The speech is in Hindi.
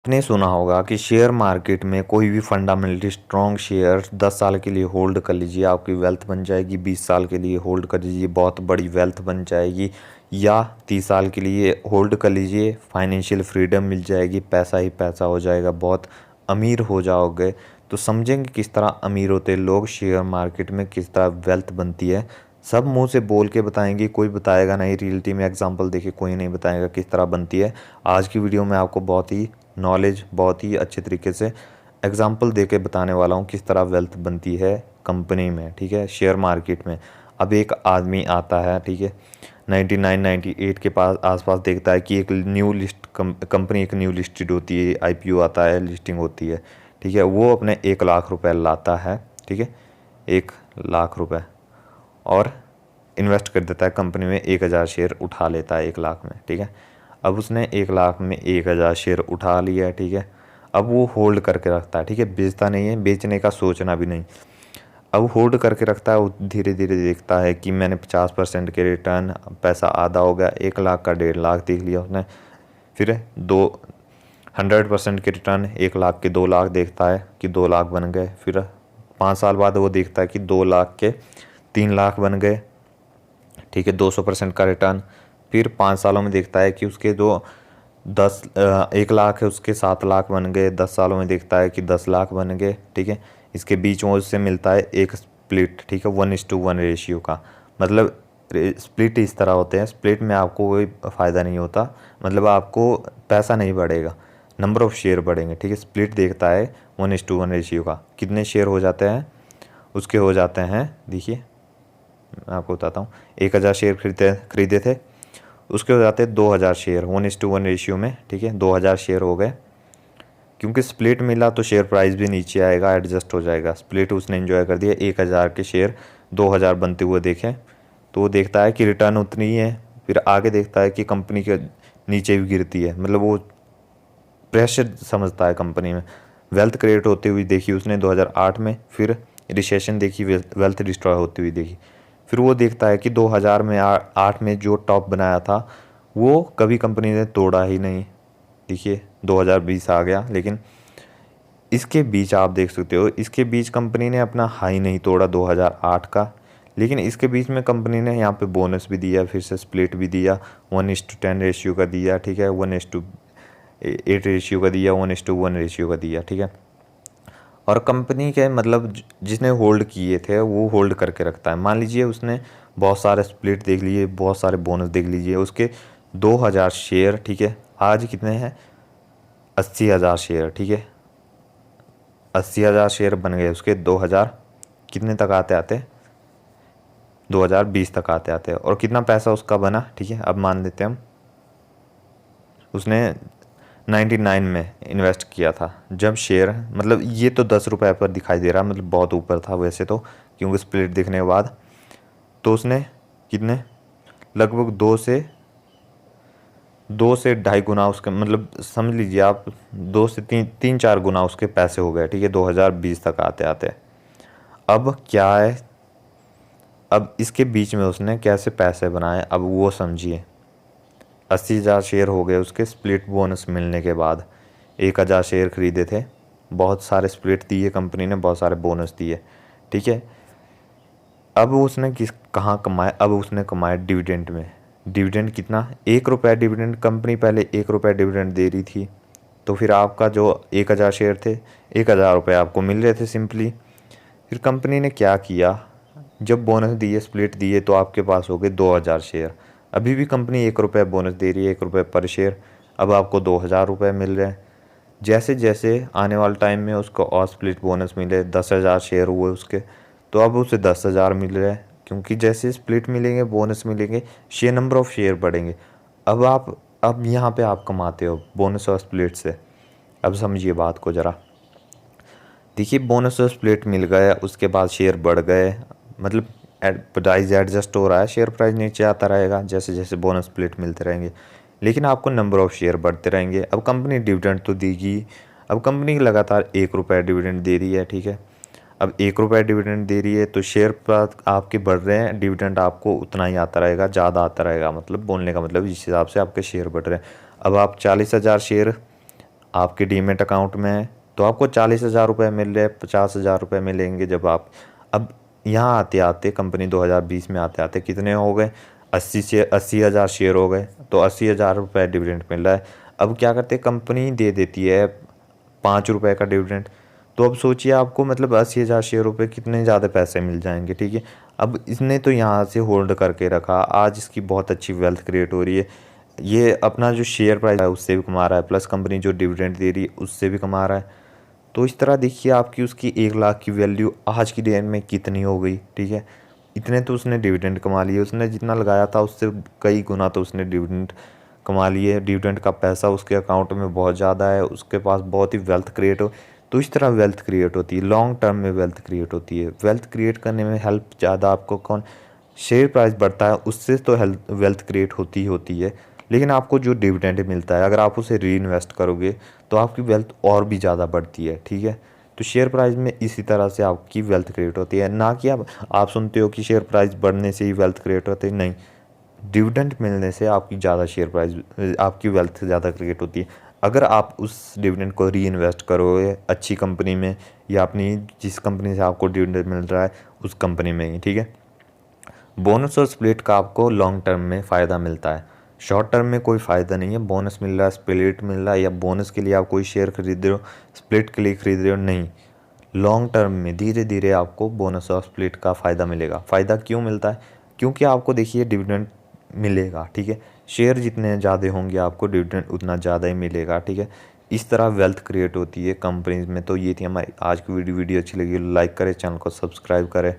आपने सुना होगा कि शेयर मार्केट में कोई भी फंडामेंटली स्ट्रॉन्ग शेयर 10 साल के लिए होल्ड कर लीजिए, आपकी वेल्थ बन जाएगी। 20 साल के लिए होल्ड कर लीजिए, बहुत बड़ी वेल्थ बन जाएगी। या 30 साल के लिए होल्ड कर लीजिए, फाइनेंशियल फ्रीडम मिल जाएगी, पैसा ही पैसा हो जाएगा, बहुत अमीर हो जाओगे। तो समझेंगे किस तरह अमीर होते हैं लोग, शेयर मार्केट में किस तरह वेल्थ बनती है। सब मुंह से बोल के बताएंगे, कोई बताएगा नहीं। रियलिटी में एग्जांपल देके कोई नहीं बताएगा किस तरह बनती है। आज की वीडियो में आपको बहुत ही नॉलेज, बहुत ही अच्छे तरीके से एग्जांपल देके बताने वाला हूँ किस तरह वेल्थ बनती है कंपनी में, ठीक है, शेयर मार्केट में। अब एक आदमी आता है, ठीक है, 99-98 के पास आसपास देखता है कि एक न्यू लिस्ट कंपनी एक न्यू लिस्टेड होती है, आईपीओ आता है, लिस्टिंग होती है, ठीक है। वो अपने 1 लाख रुपए लाता है, ठीक है, 1 लाख रुपए, और इन्वेस्ट कर देता है कंपनी में। 1000 शेयर उठा लेता है 1 लाख में, ठीक है। अब उसने 1 लाख में 1000 शेयर उठा लिया है, ठीक है। अब वो होल्ड करके रखता है, ठीक है, बेचता नहीं है, बेचने का सोचना भी नहीं। अब होल्ड करके रखता है, वो धीरे धीरे देखता है कि मैंने 50% के रिटर्न, पैसा आधा हो गया, 1 लाख का 1.5 लाख देख लिया उसने। फिर 100% के रिटर्न, 1 लाख के 2 लाख देखता है कि 2 लाख बन गए। फिर 5 साल बाद वो देखता है कि 2 लाख के 3 लाख बन गए, ठीक है, 200% का रिटर्न। फिर 5 सालों में देखता है कि उसके जो 1 लाख है उसके 7 लाख बन गए। 10 सालों में देखता है कि 10 लाख बन गए, ठीक है। इसके बीच में उससे मिलता है एक स्प्लिट, ठीक है, 1:1 रेशियो का। मतलब स्प्लिट इस तरह होते हैं, स्प्लिट में आपको कोई फ़ायदा नहीं होता, मतलब आपको पैसा नहीं बढ़ेगा, नंबर ऑफ़ शेयर बढ़ेंगे, ठीक है। स्प्लिट देखता है 1:1 रेशियो का, कितने शेयर हो जाते हैं उसके, हो जाते हैं, देखिए मैं आपको बताता हूँ। 1000 शेयर खरीदे थे, उसके हो जाते हैं 2000 शेयर 1:1 रेशियो में, ठीक है। 2000 शेयर हो गए, क्योंकि स्प्लिट मिला तो शेयर प्राइस भी नीचे आएगा, एडजस्ट हो जाएगा। स्प्लिट उसने एंजॉय कर दिया, 1000 के शेयर 2000 बनते हुए देखें, तो वो देखता है कि रिटर्न उतनी ही है। फिर आगे देखता है कि कंपनी के नीचे भी गिरती है, मतलब वो प्रेशर समझता है कंपनी में। वेल्थ क्रिएट होती हुई देखी उसने 2008 में, फिर रिसेशन देखी, वेल्थ डिस्ट्रॉय होती हुई देखी। फिर वो देखता है कि 2008 में जो टॉप बनाया था वो कभी कंपनी ने तोड़ा ही नहीं। देखिए 2020 आ गया, लेकिन इसके बीच आप देख सकते हो, इसके बीच कंपनी ने अपना हाई नहीं तोड़ा 2008 का, लेकिन इसके बीच में कंपनी ने यहाँ पे बोनस भी दिया, फिर से स्प्लिट भी दिया, 1:10 रेशियो का दिया, ठीक है, 1:8 रेशियो का दिया, 1:1 रेशियो का दिया, ठीक है। और कंपनी के मतलब जिसने होल्ड किए थे वो होल्ड करके रखता है। मान लीजिए उसने बहुत सारे स्प्लिट देख लिए, बहुत सारे बोनस देख लीजिए, उसके 2000 शेयर, ठीक है, आज कितने हैं, 80,000 शेयर, ठीक है, 80,000 शेयर बन गए उसके। 2000 कितने तक आते आते, 2020 तक आते आते, और कितना पैसा उसका बना, ठीक है। अब मान लेते हैं हम, उसने 99 में इन्वेस्ट किया था जब शेयर, मतलब ये तो 10 रुपये पर दिखाई दे रहा, मतलब बहुत ऊपर था वैसे तो, क्योंकि स्प्लिट देखने के बाद। तो उसने कितने, लगभग 2 से 2.5 गुना उसके, मतलब समझ लीजिए आप 2 से 3-4 गुना उसके पैसे हो गए, ठीक है, 2020 तक आते आते। अब क्या है, अब इसके बीच में उसने कैसे पैसे बनाए, अब वो समझिए। 80,000 शेयर हो गए उसके स्प्लिट बोनस मिलने के बाद। 1,000 शेयर खरीदे थे, बहुत सारे स्प्लिट दिए कंपनी ने, बहुत सारे बोनस दिए, ठीक है। अब उसने कहाँ कमाए, अब उसने कमाए डिविडेंड में। डिविडेंड कितना, 1 रुपया डिविडेंड, कंपनी पहले 1 रुपया डिविडेंड दे रही थी, तो फिर आपका जो 1,000 शेयर थे, 1,000 रुपये आपको मिल रहे थे सिंपली। फिर कंपनी ने क्या किया, जब बोनस दिए, स्प्लिट दिए, तो आपके पास हो गए 2,000 शेयर। अभी भी कंपनी 1 रुपया बोनस दे रही है, 1 रुपये पर शेयर, अब आपको 2,000 रुपये मिल रहे हैं। जैसे जैसे आने वाले टाइम में उसको और स्प्लिट बोनस मिले, 10,000 शेयर हुए उसके, तो अब उसे 10,000 मिल रहे हैं, क्योंकि जैसे स्प्लिट मिलेंगे, बोनस मिलेंगे, शेयर, नंबर ऑफ़ शेयर बढ़ेंगे। अब यहाँ पे आप कमाते हो बोनस और स्प्लिट से। अब समझिए बात को ज़रा, देखिए बोनस और स्प्लिट मिल गए, उसके बाद शेयर बढ़ गए, मतलब प्राइस एडजस्ट हो रहा है, शेयर प्राइस नीचे आता रहेगा जैसे जैसे बोनस स्प्लिट मिलते रहेंगे, लेकिन आपको नंबर ऑफ़ शेयर बढ़ते रहेंगे। अब कंपनी डिविडेंड तो देगी, अब कंपनी लगातार 1 रुपया डिविडेंड दे रही है, ठीक है। अब 1 रुपया डिविडेंड दे रही है तो शेयर पर आपके बढ़ रहे हैं, डिविडेंड आपको उतना ही आता रहेगा, ज़्यादा आता रहेगा, मतलब बोलने का मतलब इस हिसाब से आपके शेयर बढ़ रहे हैं। अब आप 40,000 शेयर आपके डीमेट अकाउंट में है तो आपको 40,000 रुपये मिल रहे हैं, 50,000 रुपये मिलेंगे जब आप अब यहाँ आते आते कंपनी 2020 में आते आते कितने हो गए, 80,000 शेयर हो गए, तो 80,000 रुपये डिविडेंड मिल रहा है। अब क्या करते हैं, कंपनी दे देती है 5 रुपये का डिविडेंड। तो अब सोचिए आपको मतलब 80,000 शेयर रुपये कितने ज़्यादा पैसे मिल जाएंगे, ठीक है। अब इसने तो यहाँ से होल्ड करके रखा, आज इसकी बहुत अच्छी वेल्थ क्रिएट हो रही है। ये अपना जो शेयर प्राइस है उससे भी कमा रहा है, प्लस कंपनी जो डिविडेंड दे रही है उससे भी कमा रहा है। तो इस तरह देखिए आपकी उसकी 1 लाख की वैल्यू आज की डेट में कितनी हो गई, ठीक है। इतने तो उसने डिविडेंड कमा लिए, उसने जितना लगाया था उससे कई गुना तो उसने डिविडेंड कमा लिए। डिविडेंड का पैसा उसके अकाउंट में बहुत ज़्यादा है, उसके पास बहुत ही वेल्थ क्रिएट हो। तो इस तरह वेल्थ क्रिएट होती है, लॉन्ग टर्म में वेल्थ क्रिएट होती है। वेल्थ क्रिएट करने में हेल्प ज़्यादा आपको कौन, शेयर प्राइस बढ़ता है उससे तो हेल्थ वेल्थ क्रिएट होती ही होती है, लेकिन आपको जो डिविडेंड मिलता है अगर आप उसे री इन्वेस्ट करोगे तो आपकी वेल्थ और भी ज़्यादा बढ़ती है, ठीक है। तो शेयर प्राइस में इसी तरह से आपकी वेल्थ क्रिएट होती है, ना कि आप सुनते हो कि शेयर प्राइस बढ़ने से ही वेल्थ क्रिएट होती है, नहीं। डिविडेंड मिलने से आपकी ज़्यादा शेयर प्राइस, आपकी वेल्थ ज़्यादा क्रिएट होती है। अगर आप उस डिविडेंड को री इन्वेस्ट करोगे अच्छी कंपनी में, या अपनी जिस कंपनी से आपको डिविडेंड मिल रहा है उस कंपनी में ही, ठीक है। बोनस और स्प्लिट का आपको लॉन्ग टर्म में फ़ायदा मिलता है, शॉर्ट टर्म में कोई फ़ायदा नहीं है। बोनस मिल रहा है, स्प्लिट मिल रहा है, या बोनस के लिए आप कोई शेयर खरीद रहे हो, स्प्लिट के लिए खरीद रहे हो, नहीं। लॉन्ग टर्म में धीरे धीरे आपको बोनस और स्प्लिट का फ़ायदा मिलेगा। फ़ायदा क्यों मिलता है, क्योंकि आपको देखिए डिविडेंड मिलेगा, ठीक है। शेयर जितने ज़्यादा होंगे आपको डिविडेंड उतना ज़्यादा ही मिलेगा, ठीक है। इस तरह वेल्थ क्रिएट होती है कंपनीज में। तो ये थी हमारी आज की वीडियो अच्छी लगी लाइक करें, चैनल को सब्सक्राइब करें।